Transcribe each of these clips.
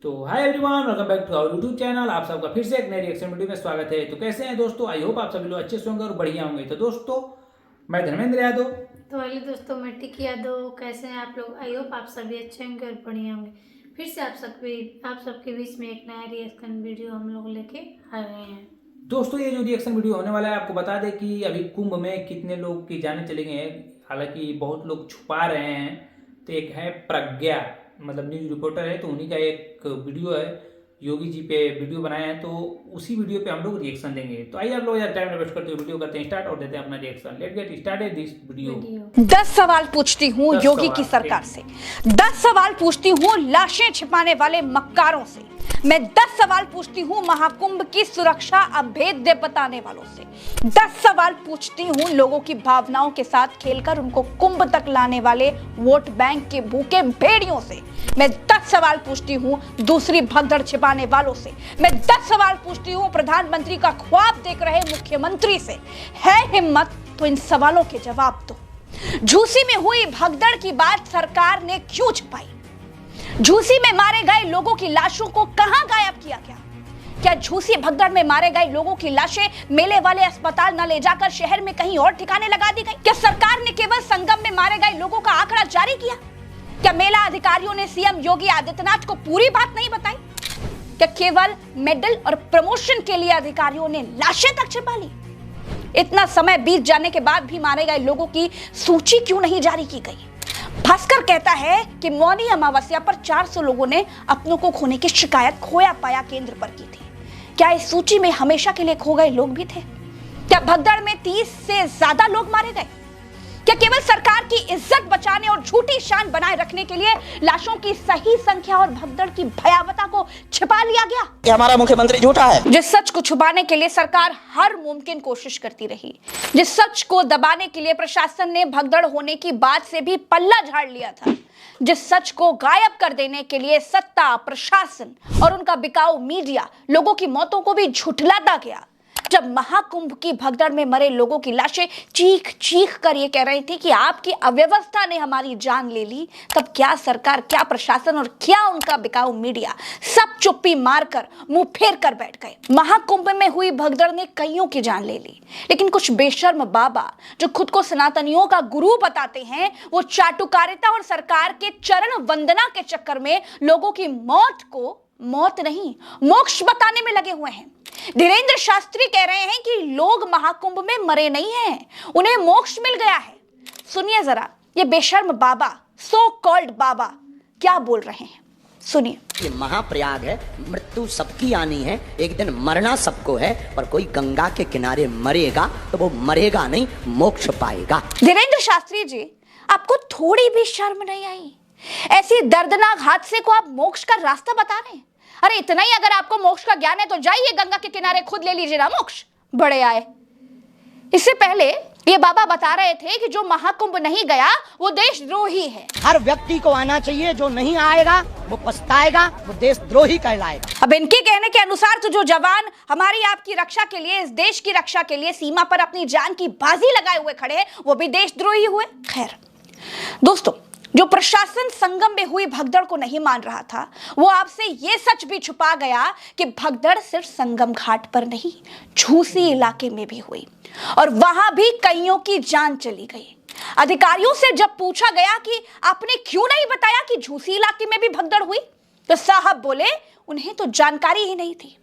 तो hi everyone, welcome back to our YouTube channel. आप सबका फिर से एक नए रिएक्शन वीडियो में स्वागत है। तो कैसे हैं दोस्तों? आई होप आप सभी लोग अच्छे से होंगे और बढ़िया होंगे। तो दोस्तों, मैं धर्मेंद्र यादव। तो हेलो दोस्तों, मैं टिकी यादव। कैसे हैं आप लोग? आई होप आप सभी अच्छे होंगे और बढ़िया होंगे। फिर से आप सबके बीच में एक नया रिएक्शन वीडियो हम लोग लेके आ गए हैं। दोस्तों, ये जो रिएक्शन वीडियो होने वाला है, आपको बता दें कि अभी कुंभ में कितने लोग की जाने चले गए हैं। हालांकि बहुत लोग छुपा रहे हैं। तो एक है प्रज्ञा, मतलब न्यूज रिपोर्टर है, तो उन्हीं का एक वीडियो है, योगी जी पे वीडियो बनाया है। तो उसी वीडियो पे हम लोग रिएक्शन देंगे। तो आइए आप लोग यार टाइम वेस्ट करते हुए वीडियो करते हैं स्टार्ट और देते हैं अपना reaction. Let's get started this video. 10 सवाल पूछती हूँ 10 योगी सवाल, की सरकार से। 10 सवाल पूछती हूँ लाशें छिपाने वाले मक्कारों से। मैं 10 सवाल पूछती हूँ महाकुंभ की सुरक्षा अभेद्य बताने वालों से। 10 सवाल पूछती हूँ लोगों की भावनाओं के साथ खेलकर उनको कुंभ तक लाने वाले वोट बैंक के भूखे भेड़ियों से। मैं 10 सवाल पूछती हूँ दूसरी भगदड़ छिपाने वालों से। मैं 10 सवाल पूछती हूँ प्रधानमंत्री का ख्वाब देख रहे मुख्यमंत्री से। है हिम्मत तो इन सवालों के जवाब दो। झूसी में हुई भगदड़ की बात सरकार ने क्यों छुपाई? झूसी में मारे गए लोगों की लाशों को कहां गायब किया गया? क्या झूसी भगदड़ में मारे गए लोगों की लाशें मेले वाले अस्पताल न ले जाकर शहर में कहीं और ठिकाने लगा दी गई? क्या सरकार ने केवल संगम में मारे गए लोगों का आंकड़ा जारी किया? क्या मेला अधिकारियों ने सीएम योगी आदित्यनाथ को पूरी बात नहीं बताई? क्या केवल मेडल और प्रमोशन के लिए अधिकारियों ने लाशें तक छिपा ली? इतना समय बीत जाने के बाद भी मारे गए लोगों की सूची क्यों नहीं जारी की गई? भास्कर कहता है कि मौनी अमावस्या पर 400 लोगों ने अपनों को खोने की शिकायत खोया पाया केंद्र पर की थी। क्या इस सूची में हमेशा के लिए खो गए लोग भी थे? क्या भगदड़ में 30 से ज्यादा लोग मारे गए? क्या केवल सरकार की इज्जत बचाने और झूठी शान बनाए रखने के लिए लाशों की सही संख्या और भगदड़ की भयावता को छिपा लिया गया? कि हमारा मुख्यमंत्री झूठा है। जिस सच को छुपाने के लिए सरकार हर मुमकिन कोशिश करती रही, जिस सच को दबाने के लिए प्रशासन ने भगदड़ होने की बात से भी पल्ला झाड़ लिया था, जिस सच को गायब कर देने के लिए सत्ता, प्रशासन और उनका बिकाऊ मीडिया लोगों की मौतों को भी झुठलाता गया। जब महाकुंभ की भगदड़ में मरे लोगों की लाशें चीख चीख कर ये कह रही थी कि आपकी अव्यवस्था ने हमारी जान ले ली, तब क्या सरकार, क्या प्रशासन और क्या उनका बिकाऊ मीडिया सब चुप्पी मारकर मुंह फेर कर बैठ गए। महाकुंभ में हुई भगदड़ ने कईयों की जान ले ली, लेकिन कुछ बेशर्म बाबा जो खुद को सनातनियों का गुरु बताते हैं, वो चाटुकारिता और सरकार के चरण वंदना के चक्कर में लोगों की मौत को मौत नहीं, मोक्ष बताने में लगे हुए हैं। धीरेन्द्र शास्त्री कह रहे हैं कि लोग महाकुंभ में मरे नहीं हैं, उन्हें मोक्ष मिल गया है। सुनिए जरा, ये बेशर्म बाबा, सो कॉल्ड बाबा क्या बोल रहे हैं, सुनिए। ये महाप्रयाग है, मृत्यु सबकी आनी है, एक दिन मरना सबको है, पर कोई गंगा के किनारे मरेगा तो वो मरेगा नहीं, मोक्ष पाएगा। धीरेन्द्र शास्त्री जी, आपको थोड़ी भी शर्म नहीं आई? ऐसी दर्दनाक हादसे को आप मोक्ष का रास्ता बता रहे हैं? अरे इतना ही अगर आपको मोक्ष का ज्ञान है तो जाइए गंगा के किनारे खुद ले लीजिए ना मोक्ष, बड़े आए। इससे पहले ये बाबा बता रहे थे कि जो महाकुंभ नहीं गया वो देशद्रोही है। हर व्यक्ति को आना चाहिए, जो नहीं आएगा वो पछताएगा, वो देशद्रोही कहलाएगा। अब इनके कहने के अनुसार तो जो जवान हमारी आपकी रक्षा के लिए, इस देश की रक्षा के लिए सीमा पर अपनी जान की बाजी लगाए हुए खड़े हैं, वो भी देशद्रोही हुए। खैर दोस्तों, जो प्रशासन संगम में हुई भगदड़ को नहीं मान रहा था, वो आपसे ये सच भी छुपा गया कि भगदड़ सिर्फ संगम घाट पर नहीं, झूसी इलाके में भी हुई और वहां भी कईयों की जान चली गई। अधिकारियों से जब पूछा गया कि आपने क्यों नहीं बताया कि झूसी इलाके में भी भगदड़ हुई, तो साहब बोले उन्हें तो जानकारी ही नहीं थी।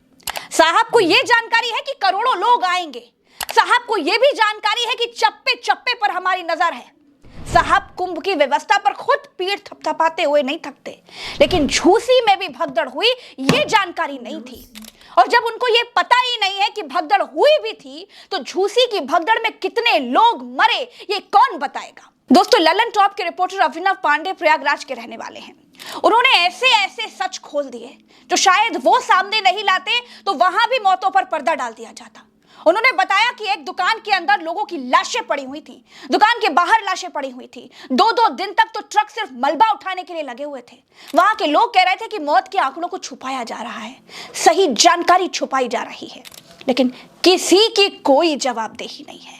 साहब को यह जानकारी है कि करोड़ों लोग आएंगे। साहब को यह भी जानकारी है कि चप्पे चप्पे पर हमारी नजर है। साहब कुंभ की व्यवस्था पर खुद पीठ थपथपाते हुए नहीं थकते, लेकिन झूसी में भी भगदड़ हुई ये जानकारी नहीं थी। और जब उनको ये पता ही नहीं है कि भगदड़ हुई भी थी, तो झूसी की भगदड़ में कितने लोग मरे ये कौन बताएगा? दोस्तों, ललन टॉप के रिपोर्टर अभिनव पांडे प्रयागराज के रहने वाले हैं। उन्होंने ऐसे ऐसे सच खोल दिए जो शायद वो सामने नहीं लाते तो वहां भी मौतों पर पर्दा डाल दिया जाता। उन्होंने बताया कि एक दुकान के अंदर लोगों की लाशें पड़ी हुई थी, दुकान के बाहर लाशें पड़ी हुई थी। 2-2 दिन तक तो ट्रक सिर्फ मलबा उठाने के लिए लगे हुए थे। वहां के लोग कह रहे थे कि मौत के आंकड़ों को छुपाया जा रहा है, सही जानकारी छुपाई जा रही है, लेकिन किसी की कोई जवाबदेही नहीं है।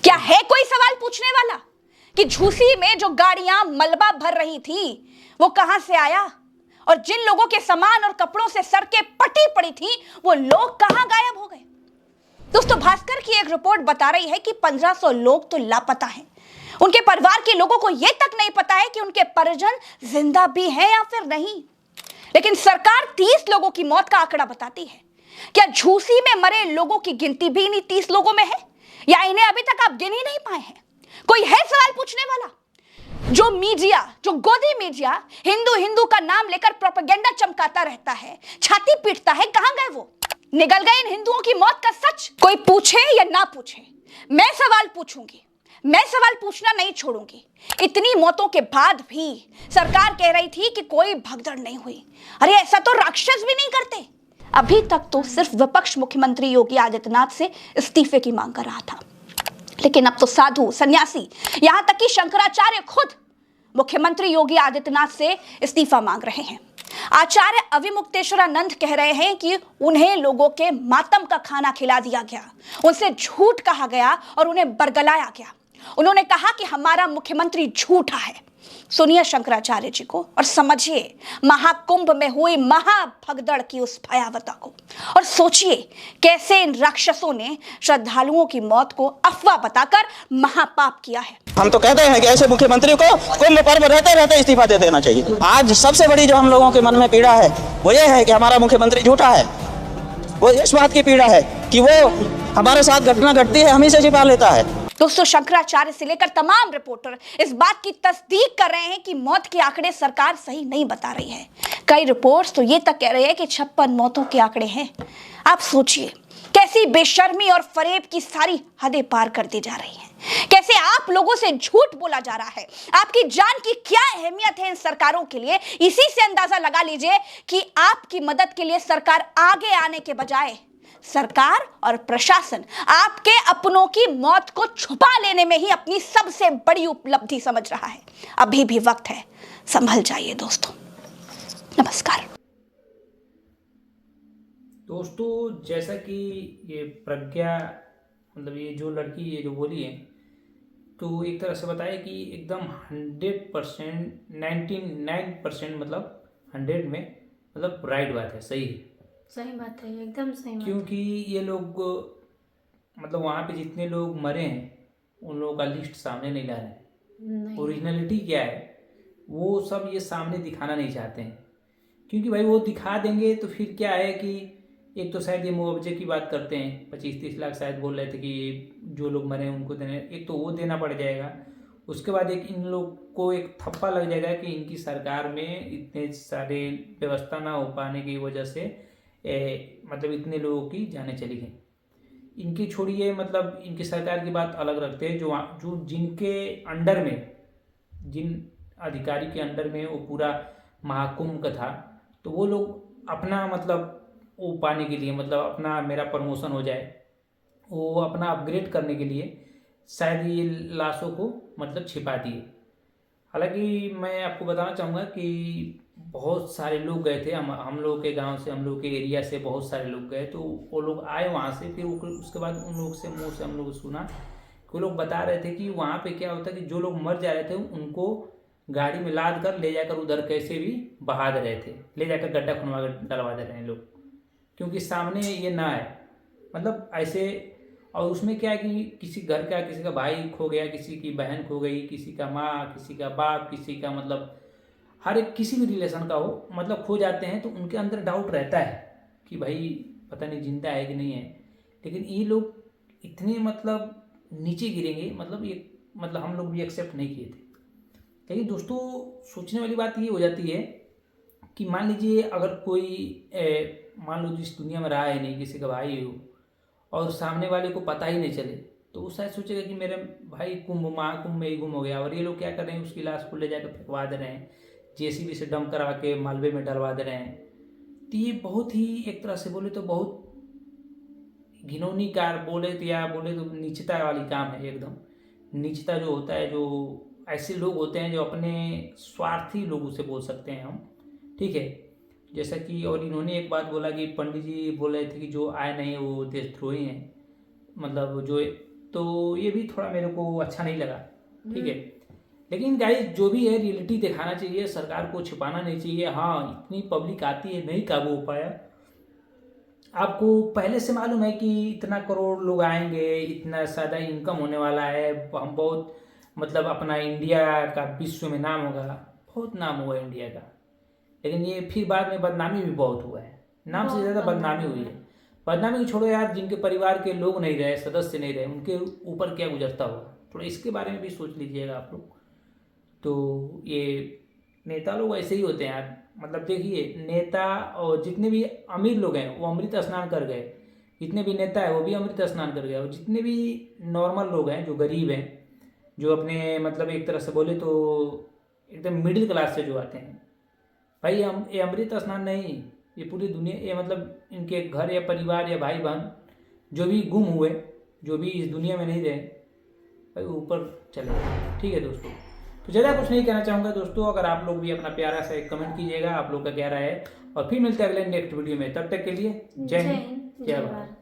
क्या है कोई सवाल पूछने वाला कि झूसी में जो गाड़ियां मलबा भर रही थी वो कहां से आया और जिन लोगों के सामान और कपड़ों से सड़कें पटी पड़ी थी वो लोग कहां गायब हो गए? दोस्तों, भास्कर की एक रिपोर्ट बता रही है कि 1500 लोग तो लापता हैं। उनके परिवार के लोगों को यह तक नहीं पता है कि उनके परिजन जिंदा भी हैं या फिर नहीं। लेकिन सरकार 30 लोगों की मौत का आंकड़ा बताती है। क्या झूसी में मरे लोगों की गिनती भी इन्हीं 30 लोगों में है, या इन्हें अभी तक आप गिन ही नहीं पाए हैं? कोई है सवाल पूछने वाला? जो मीडिया, जो गोदी मीडिया हिंदू हिंदू का नाम लेकर प्रोपेगेंडा चमकाता रहता है, छाती पीटता है, कहां गए वो? निगल गए इन हिंदुओं की मौत का सच? कोई पूछे या ना पूछे, मैं सवाल पूछूंगी, मैं सवाल पूछना नहीं छोड़ूंगी। इतनी मौतों के बाद भी सरकार कह रही थी कि कोई भगदड़ नहीं हुई। अरे ऐसा तो राक्षस भी नहीं करते। अभी तक तो सिर्फ विपक्ष मुख्यमंत्री योगी आदित्यनाथ से इस्तीफे की मांग कर रहा था, लेकिन अब तो साधु, सन्यासी, यहां तक कि शंकराचार्य खुद मुख्यमंत्री योगी आदित्यनाथ से इस्तीफा मांग रहे हैं। आचार्य अविमुक्तेश्वरानंद कह रहे हैं कि उन्हें लोगों के मातम का खाना खिला दिया गया, उनसे झूठ कहा गया और उन्हें बरगलाया गया। उन्होंने कहा कि हमारा मुख्यमंत्री झूठा है। सुनिए शंकराचार्य जी को और समझिए महाकुंभ में हुई महाभगदड़ की उस भयावता को, और सोचिए कैसे इन राक्षसों ने श्रद्धालुओं की मौत को अफवाह बताकर महापाप किया है। हम तो कहते हैं कि ऐसे मुख्यमंत्री को कुंभ पर्व रहते रहते इस्तीफा दे देना चाहिए। आज सबसे बड़ी जो हम लोगों के मन में पीड़ा है वो ये है कि हमारा मुख्यमंत्री झूठा है। वो इस बात की पीड़ा है कि वो हमारे साथ घटना घटती है, हम ही से छिपा लेता है। दोस्तों, शंकराचार्य से लेकर तमाम रिपोर्टर इस बात की तस्दीक कर रहे हैं कि मौत के आंकड़े सरकार सही नहीं बता रही है। कई रिपोर्ट्स तो ये तक कह रहे हैं कि 56 मौतों के आंकड़े हैं। आप सोचिए कैसी बेशर्मी और फरेब की सारी हदें पार कर दी जा रही हैं। कैसे आप लोगों से झूठ बोला जा रहा है। आपकी जान की क्या अहमियत है इन सरकारों के लिए, इसी से अंदाजा लगा लीजिए कि आपकी मदद के लिए सरकार आगे आने के बजाय सरकार और प्रशासन आपके अपनों की मौत को छुपा लेने में ही अपनी सबसे बड़ी उपलब्धि समझ रहा है। अभी भी वक्त है, संभल जाइए दोस्तों। नमस्कार दोस्तों, जैसा कि ये प्रज्ञा, मतलब ये जो लड़की ये जो बोली है, तो एक तरह से बताया कि एकदम 100%, 99% मतलब 100 में मतलब राइट बात है, सही है, सही बात है, एकदम सही बात है। क्योंकि ये लोग मतलब वहाँ पे जितने लोग मरे हैं उन लोगों का लिस्ट सामने नहीं ला रहे हैं। नहीं, ओरिजिनलिटी क्या है वो सब ये सामने दिखाना नहीं चाहते हैं, क्योंकि भाई वो दिखा देंगे तो फिर क्या है कि एक तो शायद ये मुआवजे की बात करते हैं, 25-30 लाख शायद बोल रहे थे कि जो लोग मरे हैं उनको देने, एक तो वो देना पड़ जाएगा। उसके बाद एक इन लोग को एक थप्पा लग जाएगा कि इनकी सरकार में इतने सारे व्यवस्था ना हो पाने की वजह से मतलब इतने लोगों की जानें चली गई। इनकी छोड़िए, मतलब इनकी सरकार की बात अलग रखते हैं, जो जिनके अंडर में, जिन अधिकारी के अंडर में वो पूरा महाकुंभ का था, तो वो लोग अपना मतलब वो पाने के लिए, मतलब अपना मेरा प्रमोशन हो जाए, वो अपना अपग्रेड करने के लिए शायद ये लाशों को मतलब छिपा दिए। हालांकि मैं आपको बताना चाहूँगा कि बहुत सारे लोग गए थे, हम लोग के गांव से, हम लोग के एरिया से बहुत सारे लोग गए, तो वो लोग आए वहाँ से, फिर उसके बाद उन लोग से मुँह से हम लोग सुना कि वो लोग बता रहे थे कि वहाँ पे क्या होता है कि जो लोग मर जा रहे थे उनको गाड़ी में लाद कर ले जाकर उधर कैसे भी बहा दे रहे थे, ले जाकर गड्ढा खुनवा कर डलवा दे रहे हैं लोग, क्योंकि सामने ये ना है, मतलब ऐसे। और उसमें क्या है कि किसी घर का, किसी का भाई खो गया, किसी की बहन खो गई, किसी का माँ, किसी का बाप, किसी का मतलब हर एक किसी भी रिलेशन का हो, मतलब खो जाते हैं, तो उनके अंदर डाउट रहता है कि भाई पता नहीं जिंदा है कि नहीं है। लेकिन ये लोग इतने मतलब नीचे गिरेंगे, मतलब ये मतलब हम लोग भी एक्सेप्ट नहीं किए थे। लेकिन दोस्तों, सोचने वाली बात ये हो जाती है कि मान लीजिए अगर कोई मान लो जिस दुनिया में रहा है नहीं, किसी का भाई हो और सामने वाले को पता ही नहीं चले, तो वो शायद सोचेगा कि मेरे भाई महाकुंभ में ही गुम हो गया, और ये लोग क्या कर रहे हैं, उसकी लाश को ले जाकर फेंकवा दे रहे हैं, जेसीबी से डंप करा के मालवे में डलवा दे रहे हैं। तो ये बहुत ही एक तरह से बोले तो बहुत घिनौनी कार बोले तो, या बोले तो नीचता वाली काम है। एकदम नीचता जो होता है, जो ऐसे लोग होते हैं जो अपने स्वार्थी लोगों से बोल सकते हैं हम, ठीक है। जैसा कि और इन्होंने एक बात बोला कि पंडित जी बोल रहे थे कि जो आए नहीं वो देशद्रोही हैं, मतलब जो, तो ये भी थोड़ा मेरे को अच्छा नहीं लगा, ठीक है। लेकिन गाइस जो भी है रियलिटी दिखाना चाहिए, सरकार को छिपाना नहीं चाहिए। हाँ, इतनी पब्लिक आती है, नहीं काबू हो पाया। आपको पहले से मालूम है कि इतना करोड़ लोग आएंगे, इतना ज़्यादा इनकम होने वाला है, हम बहुत मतलब अपना इंडिया का विश्व में नाम होगा, बहुत नाम हुआ इंडिया का। लेकिन ये फिर बाद में बदनामी भी बहुत हुआ है, नाम से ज़्यादा बदनामी हुई है। बदनामी को छोड़ो यार, जिनके परिवार के लोग नहीं रहे, सदस्य नहीं रहे, उनके ऊपर क्या गुजरता होगा, थोड़ा इसके बारे में भी सोच लीजिएगा आप लोग। तो ये नेता लोग ऐसे ही होते हैं यार, मतलब देखिए नेता और जितने भी अमीर लोग हैं वो अमृत स्नान कर गए, जितने भी नेता है वो भी अमृत स्नान कर गए, और जितने भी नॉर्मल लोग हैं जो गरीब हैं, जो अपने मतलब एक तरह से बोले तो एकदम मिडिल क्लास से जो आते हैं, भाई हम ये अमृत स्नान नहीं, ये पूरी दुनिया, ये मतलब इनके घर या परिवार या भाई बहन जो भी गुम हुए, जो भी इस दुनिया में नहीं रहे, भाई ऊपर चले गए। ठीक है दोस्तों, तो ज़्यादा कुछ नहीं कहना चाहूँगा दोस्तों। अगर आप लोग भी अपना प्यारा सा एक कमेंट कीजिएगा, आप लोग का क्या राय है, और फिर मिलते हैं अगले नेक्स्ट वीडियो में। तब तक के लिए जय हिंद, जय भारत।